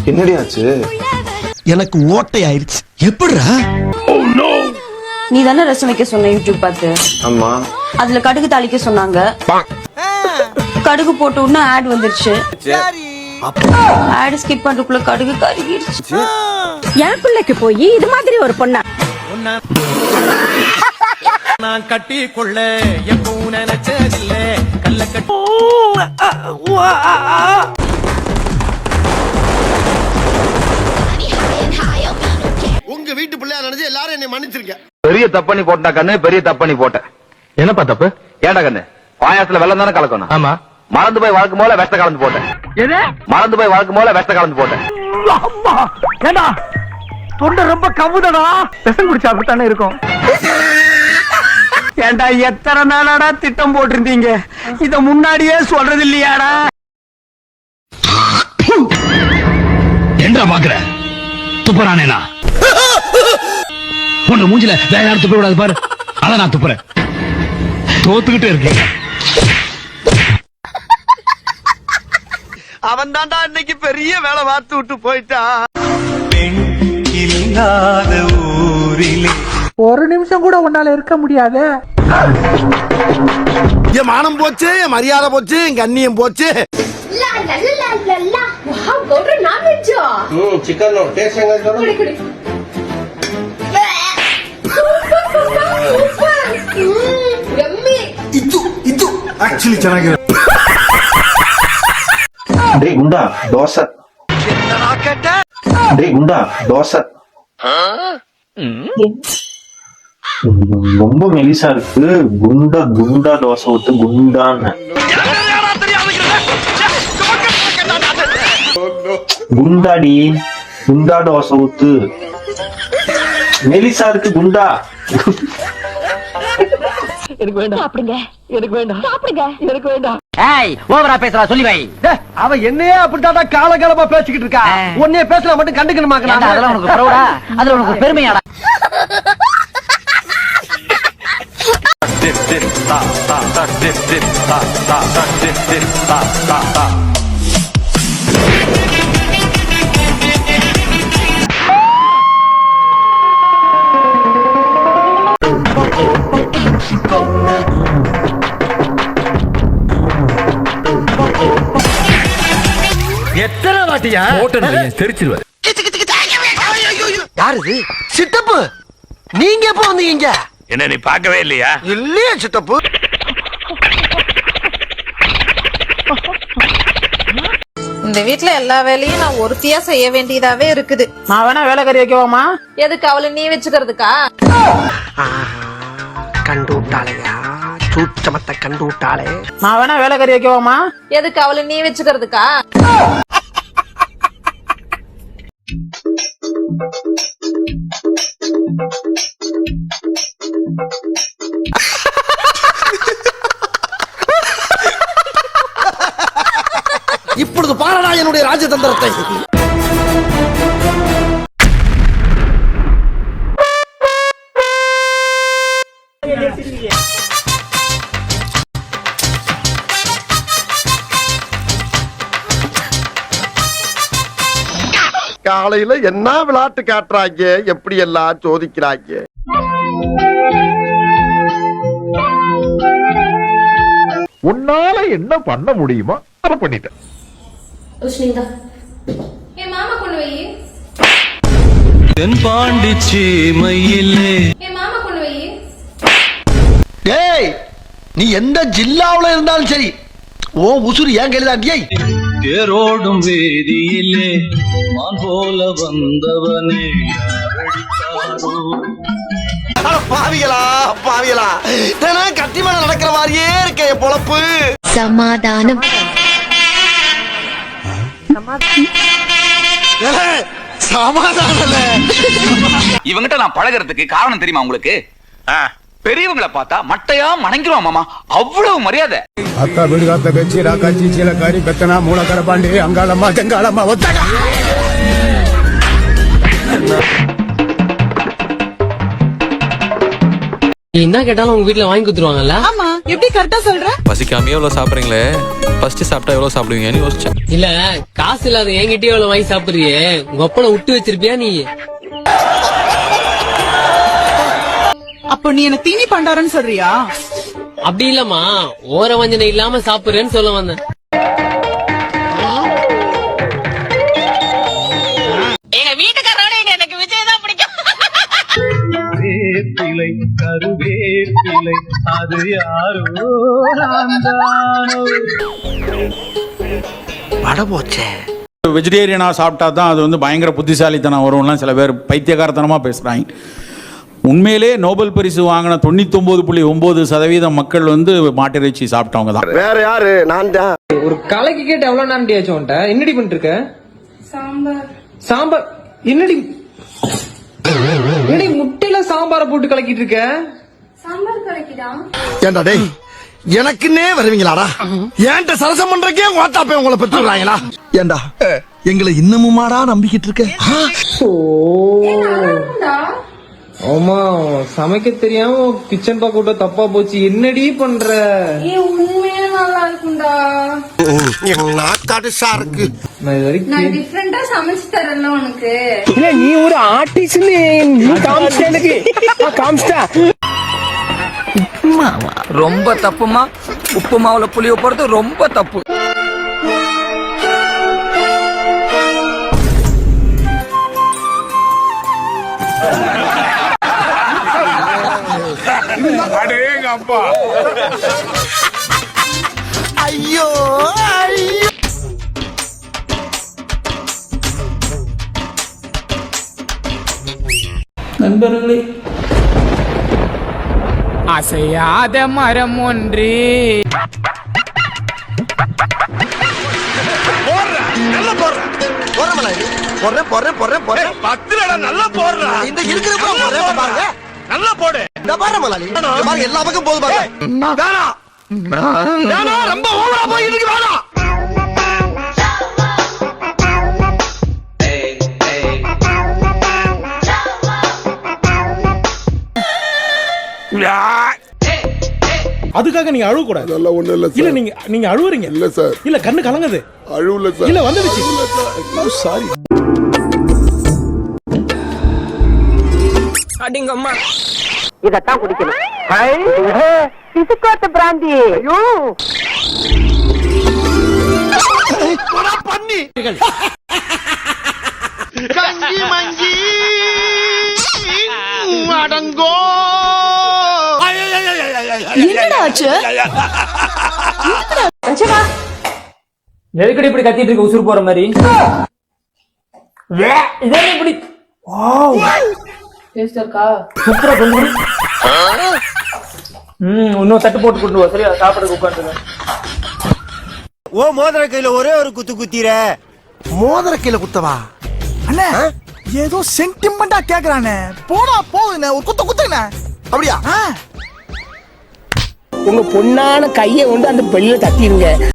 என்னடி ஆச்சு? எனக்கு ஓட்டை ஆயிருச்சு. எப்படிடா? நீ தானே ரசம் வைக்க சொன்ன யூடியூப் பார்த்து. ஆமா. அதுல கடுகு தாளிக்க சொன்னாங்க. கடுகு போட்ட உடனே ஆட் வந்துருச்சு. ஆட் ஸ்கிப் பண்றதுக்குள்ள கடுகு கருகிருச்சு. என் பிள்ளைக்கு போய் இது மாதிரி ஒரு பொண்ணா நான் கட்டி கொள்ள எப்பவும் நினைச்சதில்ல கல்ல கட்டி. உங்க வீட்டு பிள்ளையா நினைச்சு எல்லாரும் என்னை மன்னிச்சிருக்க. பெரிய தப்பண்ணி போட்டா கண்ணு, பெரிய தப்பண்ணி போட்டேன். என்னப்பா தப்பு? ஏண்டா கண்ணு, பாயாசத்துல வெள்ளம் தானே கலக்கணும். ஆமா. மறந்து போய் வழக்கு போல வெஸ்ட கலந்து போட்டேன். மறந்து போய் வழக்கு போல வெஸ்ட கலந்து போட்டேன். ஏண்டா தொண்டை ரொம்ப கவுதடா. விஷம் குடிச்சா அப்படித்தானே இருக்கும். ஏண்டா எத்தனை நாளாடா திட்டம் போட்டிருந்தீங்க, இத முன்னாடியே சொல்றது இல்லையாடா? என்ன பாக்குற? துப்புறானேனா உன்ன மூஞ்சில வேற யாரும் துப்ப விடாது பாரு. அதான் நான் துப்புறேன். தோத்துக்கிட்டே இருக்கீங்க. அவன் தான்டா இன்னைக்கு பெரிய வேலை பார்த்து விட்டு போயிட்டான். ஒரு நிமிஷம் கூட உன்னால இருக்க முடியாது. என் மானம் போச்சு, என் மரியாதை போச்சு, என் கண்ணியம் போச்சு. ಚಿಕನ್ ಟೇಸ್ಟ್ ಹೆಂಗ? ಇದು ಆಕ್ಚುಲಿ ಚೆನ್ನಾಗಿದೆ. டேய் குண்டா தோசை. டேய் குண்டா தோசை ரொம்ப மெலிசா இருக்கு. குண்டா குண்டா தோசை ஊத்து. குண்டான்னு குண்டாடி. குண்டா தோசை ஊத்து. மெலிசா இருக்கு குண்டா. எனக்கு வேண்டாம். சாப்பிடுங்க. எனக்கு வேண்டாம். சாப்பிடுங்க. எனக்கு வேண்டாம். ஏய் ஓவரா பேசுறா சொல்லி வை. அவ என்னையே அப்படித்தாடா காலகாலமா பேசிக்கிட்டு இருக்கா. உன்னைய பேசல மட்டும் கண்டுக்கணுமாக்கா? அதெல்லாம் உனக்கு ப்ரௌடா? அதுல உனக்கு பெருமையாடா? எத்தனை வாட்டியா தெரிச்சிருவாரு. யாரு இது? சித்தப்பு, நீங்க எப்ப வந்தீங்க? என்ன நீ பார்க்கவே இல்லையா? இல்லையா சித்தப்பு? இந்த வீட்ல எல்லா வேலையும் நான் ஒருத்தியா செய்ய வேண்டியதாவே இருக்குது. நான் வேணா வேலைக்காரி வைக்கவாமா? எதுக்கு அவளை நீ வச்சுக்கிறதுக்கா? கண்டு விட்டாளையா, சூச்சமத்தை கண்டு விட்டாளே. நான் வேணா வேலைக்காரி வைக்கவாமா? எதுக்கு அவளை நீ வச்சுக்கிறதுக்கா? இப்பொழுது பாரடா என்னுடைய ராஜதந்திரத்தை. காலையில என்ன விளையாட்டு காட்டுறாங்க, எப்படி எல்லாம் சோதிக்கிறாங்க. உன்னால என்ன பண்ண முடியுமோ அதை பண்ணிட்டேன். மாமா கொண்டு வை. பாண்டி சீமையிலே மாமா கொண்டு வை. டேய், நீ எந்த ஜில்லாவுல இருந்தாலும் சரி, ஓ உசுறு ஏன் கையில தாண்டியை. தேரோடும் வேதியிலே மான் போல வந்தவனே பாவிகளா பாவிகளா, தினம் கட்டி மேல நடக்கிற மாதிரியே இருக்க என் பொழப்பு. சமாதானம். சமாதானம். இவங்கிட்ட நான் பழகிறதுக்கு காரணம் தெரியுமா உங்களுக்கு? பெரியவங்களை பார்த்தா மட்டையா மணங்கிருவான் மாமா, அவ்வளவு மரியாதை. அக்கா வீடு காத்த கட்சி ராக்காச்சி சீலக்காரி பெத்தனா மூலக்கர பாண்டி அங்காளம்மா தெங்காளம்மா ஒத்தடா. என்ன கேட்டாலும் உங்க வீட்டுல வாங்கி கொடுத்துருவாங்கல்ல? ஆமா, எப்படி கரெக்டா சொல்ற? பசிக்காமயே எவ்வளவு சாப்பிடுறீங்களே, ஃபர்ஸ்ட் சாப்பிட்டா எவ்வளவு சாப்பிடுவீங்கன்னு யோசிச்சேன். இல்ல காசு இல்லாத என்கிட்டயே எவ்வளவு வாங்கி சாப்பிடுறியே, உங்க அப்பனை விட்டு வச்சிருப்பியா நீ? அப்போ நீ என்ன தீனி பண்டாரன்னு சொல்றியா? அப்படி இல்லம்மா, ஓர வஞ்சனை இல்லாம சாப்பிடுறேன்னு சொல்ல வந்தேன். எங்க வீட்டுக்காரோட எனக்கு விஜய் தான் பிடிக்கும். அது யாரோ வட போச்சே. வெஜிடேரியனா சாப்பிட்டா தான் அது வந்து பயங்கர புத்திசாலித்தனம் வரும்லாம் சில பேர் பைத்தியகாரத்தனமா பேசுறாங்க. உண்மையிலே நோபல் பரிசு வாங்கின 99.9% மக்கள் வந்து மாட்டிறைச்சி சாப்பிட்டவங்க தான். வேற யாரு? நான் தான். ஒரு கலைக்கு கேட்டு எவ்வளவு நேரம் ஆச்சு உன்ட்ட? என்னடி பண்ணிட்டு இருக்க? சாம்பார் என்னடி முட்டையில சாம்பார போட்டு கலக்கிட்டு இருக்க? ஏண்டா டேய், எனக்குன்னே வருவீங்களாடா? ஏன்ட்ட சரசம் பண்றக்கே ஓட்டாப்பே உங்களை பெற்றுறாங்களா? ஏண்டா எங்களை இன்னமுமாடா நம்பிக்கிட்டு இருக்க? ஆமா, சமைக்க தெரியாம கிச்சன் பக்கோட்ட தப்பா போச்சு. என்னடி பண்ற? நாக்காடுசா இருக்கு. நான் இது வரைக்கும் டிஃபரெண்டா சமைச்சு தரல உனக்கு. இல்ல, நீ ஒரு ஆர்டிஸ்ட், நீ காமிச்சிட்ட எனக்கு. காமிச்சிட்டா ரொம்ப தப்புமா. உப்பு மாவுல புளிய போறது ரொம்ப தப்பு. அடேங்கப்பா. ஐயோ ஐயோ. நண்பர்களே, அசையாத மரம் ஒன்று. நல்லா போடுறேன். நல்லா போடுறேன். இந்த இருக்கிறப்ப பாருங்க. நல்லா போடு. இந்த பாரு மலாலி. பாருங்க, எல்லா பக்கம் போது பாருங்க. வேணாம். ரொம்ப ஓவரா போயிட்டு இருக்கு. வேணாம். அதுக்காக நீங்க அழுவ கூடாது. அதெல்லாம் ஒண்ணும் இல்ல இல்ல, சார். நீங்க அழுவுறீங்க. இல்ல சார். இல்ல, கண்ணு கலங்குது. அழுவல சார். இல்ல, வந்துடுச்சு. சாரி. அடிங்கம்மா. இதத்தான் குடிக்கணும். பிசுக்கோட்டு பிராந்தி. ஐயோ, பண்ணி கஞ்சி மஞ்சி அடங்கோ. என்னடா ஆச்சு? எதுக்கடி இப்படி கத்திட்டு இருக்க உசுறு போற மாதிரி? இதே இப்படி சூப்பரா கொண்டு இன்னும் தட்டு போட்டு கொண்டு வா. சரியா, சாப்பிட உட்காந்து. ஓ மோதிர கையில ஒரே ஒரு குத்து குத்திர. மோதிர கையில குத்தவா? அண்ணே, ஏதோ சென்டிமெண்டா கேக்குறானே. போடா போகுதுண்ணே, ஒரு குத்த குத்துங்கண்ணே. அப்படியா? உங்க பொண்ணான கையை கொண்டு அந்த பெல்ல தட்டிடுங்க.